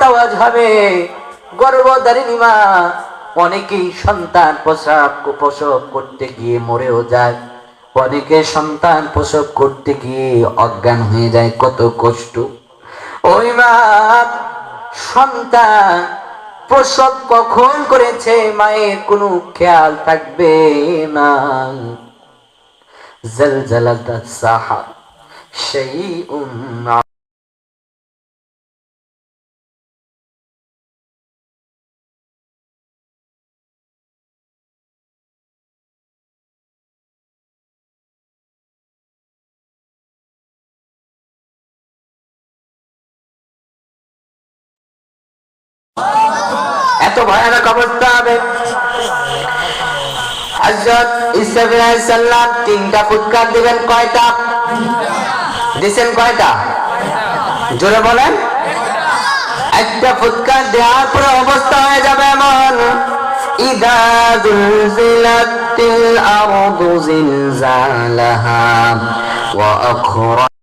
আওয়াজ হবে, গর্ভধারিণী মা অনেকেই সন্তান প্রসব করতে গিয়ে মরেও যায়, অনেকে সন্তান প্রসব করতে গিয়ে অজ্ঞান হয়ে যায়। কত কষ্ট! ওই মা সন্তান প্রসব কখন করেছে মায়ের কোনো খেয়াল থাকবে না। জালজালাতাস সাহা শাইউন। এত ভয়ানক অবস্থা হবে। হযরত ঈসা আলাইহিস সালাম তিনটা ফুৎকার দিবেন। কয়টা দিবেন? কয়টা? জোরে বলেন। একটা ফুৎকার দেওয়ার পরে অবস্থা হয়ে যাবে এমন, ইদা যুলজিলাতিল আরদু জিলজালাহা ওয়া আখরা